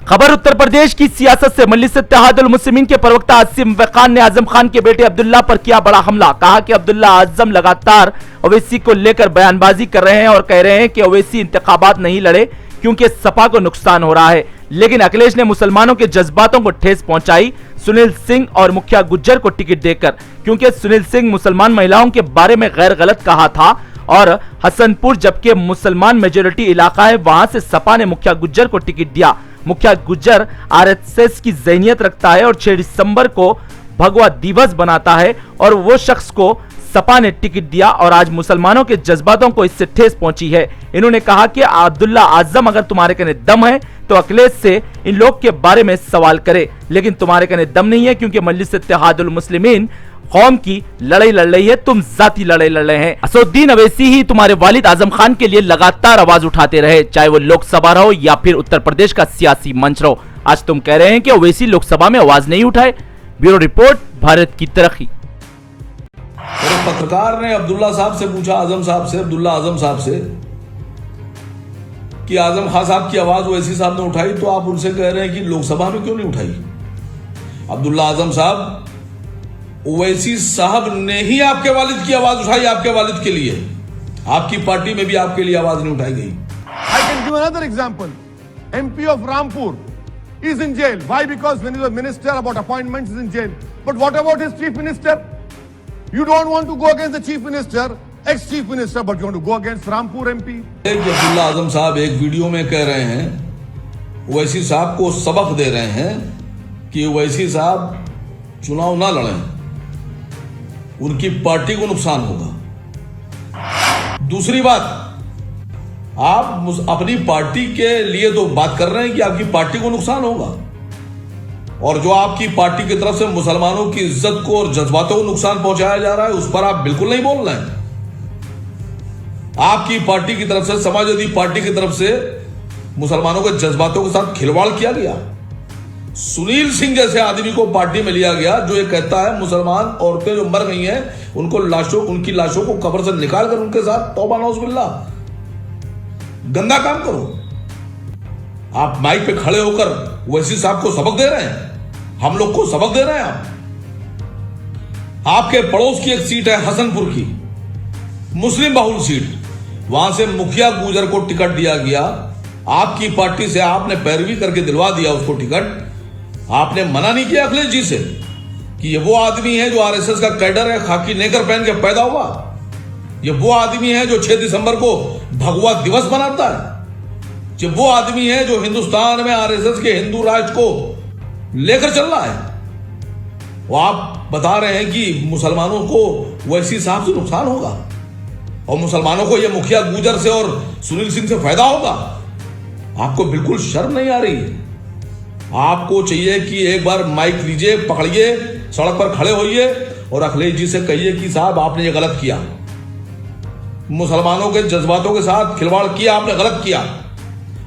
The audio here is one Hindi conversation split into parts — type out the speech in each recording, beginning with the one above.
खबर उत्तर प्रदेश की सियासत से। मजलिस इत्तेहादुल मुस्लिमीन के प्रवक्ता आसिम खान ने आजम खान के बेटे अब्दुल्ला पर किया बड़ा हमला। कहा कि अब्दुल्ला आजम लगातार ओवैसी को लेकर बयानबाजी कर रहे हैं और कह रहे हैं कि ओवैसी इंतखाबात नहीं लड़े क्योंकि सपा को नुकसान हो रहा है। लेकिन अखिलेश ने मुसलमानों के जज्बातों को ठेस पहुंचाई सुनील सिंह और मुखिया गुज्जर को टिकट देकर, क्योंकि सुनील सिंह मुसलमान महिलाओं के बारे में गैर गलत कहा था और हसनपुर जबकि मुसलमान मेजोरिटी इलाका है वहां से सपा ने मुखिया गुज्जर को टिकट दिया। मुखिया गुज्जर आरएसएस की ज़हनियत रखता है और 6 दिसंबर को भगवा दिवस बनाता है और वो शख्स को सपा ने टिकट दिया और आज मुसलमानों के जज्बातों को इससे ठेस पहुंची है। इन्होंने कहा कि अब्दुल्ला आजम अगर तुम्हारे कहने दम है तो अखिलेश से इन लोग के बारे में सवाल करे, लेकिन तुम्हारे कहने दम नहीं है क्योंकि मजलिस इत्तेहादुल मुस्लिमीन कौम की लड़ाई लड़ रही है, तुम जाती लड़ाई लड़ रहे हैं। असदुद्दीन अवैसी ही तुम्हारे वालिद आजम खान के लिए लगातार आवाज उठाते रहे, चाहे वो लोकसभा रहो या फिर उत्तर प्रदेश का सियासी मंच रहो। आज तुम कह रहे हैं कि ओवैसी लोकसभा में आवाज नहीं उठाए। ब्यूरो रिपोर्ट, भारत की तरक्की। एक पत्रकार ने अब्दुल्ला साहब से पूछा, अब्दुल्ला आजम साहब से कि आजम खान साहब की आवाज ओवैसी साहब ने उठाई, तो आप उनसे कह रहे हैं कि लोकसभा में क्यों नहीं उठाई। अब्दुल्ला आजम साहब, ओवैसी साहब ने ही आपके वालिद की आवाज उठाई, आपके वालिद के लिए। आपकी पार्टी में भी आपके लिए आवाज नहीं उठाई गई। I can give another example. MP of Rampur is in jail. Why? Because when he was a minister about appointments is in jail. But what about his chief minister? You don't want to go against the chief minister, ex-chief minister, but you want to go against Rampur MP. Abdullah Azam साहब एक वीडियो में कह रहे हैं, ओवैसी साहब को सबक दे रहे हैं कि ओवैसी साहब चुनाव ना लड़ें, उनकी पार्टी को नुकसान होगा। दूसरी बात, आप अपनी पार्टी के लिए तो बात कर रहे हैं कि आपकी पार्टी को नुकसान होगा, और जो आपकी पार्टी की तरफ से मुसलमानों की इज्जत को और जज्बातों को नुकसान पहुंचाया जा रहा है उस पर आप बिल्कुल नहीं बोल रहे हैं। आपकी पार्टी की तरफ से, समाजवादी पार्टी की तरफ से मुसलमानों के जज्बातों के साथ खिलवाड़ किया गया। सुनील सिंह जैसे आदमी को पार्टी में लिया गया जो ये कहता है मुसलमान औरतें जो मर गई हैं उनकी लाशों को कब्र से निकाल कर उनके साथ तौबा नौजुबिल्लाह, गंदा काम करो। आप माइक पे खड़े होकर ओवैसी साहब को सबक दे रहे हैं, हम लोग को सबक दे रहे हैं। आपके पड़ोस की एक सीट है हसनपुर की, मुस्लिम बहुल सीट, वहां से मुखिया गुजर को टिकट दिया गया। आपकी पार्टी से आपने पैरवी करके दिलवा दिया उसको टिकट। आपने मना नहीं किया अखिलेश जी से कि ये वो आदमी है जो आरएसएस का कैडर है, खाकी नेकर पहन के पैदा हुआ। ये वो आदमी है जो 6 दिसंबर को भगवा दिवस मनाता है। ये वो आदमी है जो हिंदुस्तान में आरएसएस के हिंदू राष्ट्र को लेकर चल रहा है। वो आप बता रहे हैं कि मुसलमानों को ओवैसी साहब से नुकसान होगा और मुसलमानों को ये मुखिया गुजर से और सुनील सिंह से फायदा होगा। आपको बिल्कुल शर्म नहीं आ रही। आपको चाहिए कि एक बार माइक लीजिए, पकड़िए, सड़क पर खड़े होइए और अखिलेश जी से कहिए कि साहब आपने ये गलत किया, मुसलमानों के जज्बातों के साथ खिलवाड़ किया, आपने गलत किया।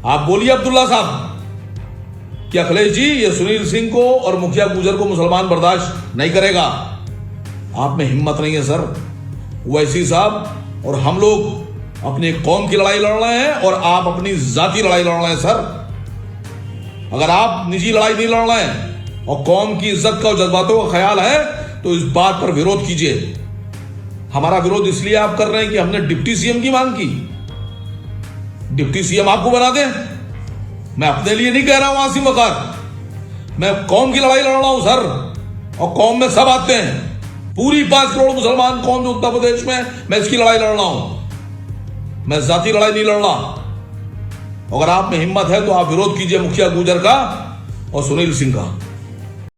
आप बोलिए अब्दुल्ला साहब कि अखिलेश जी ये सुनील सिंह को और मुखिया गुजर को मुसलमान बर्दाश्त नहीं करेगा। आप में हिम्मत नहीं है सर। ओवैसी साहब और हम लोग अपनी कौम की लड़ाई लड़ रहे हैं और आप अपनी जाती लड़ाई लड़ रहे हैं सर। अगर आप निजी लड़ाई नहीं लड़ रहे हैं और कौम की इज्जत का और जज्बातों का ख्याल है तो इस बात पर विरोध कीजिए। हमारा विरोध इसलिए आप कर रहे हैं कि हमने डिप्टी सीएम की मांग की। डिप्टी सीएम आपको बना दें। मैं अपने लिए नहीं कह रहा हूं आसिम वकार, मैं कौम की लड़ाई लड़ रहा हूं सर, और कौम में सब आते हैं। पूरी 5 करोड़ मुसलमान कौम जो उत्तर प्रदेश में, मैं इसकी लड़ाई लड़ रहा हूं। मैं जाती लड़ाई नहीं लड़ रहा। अगर आप में हिम्मत है तो आप विरोध कीजिए मुखिया गुजर का और सुनील सिंह का।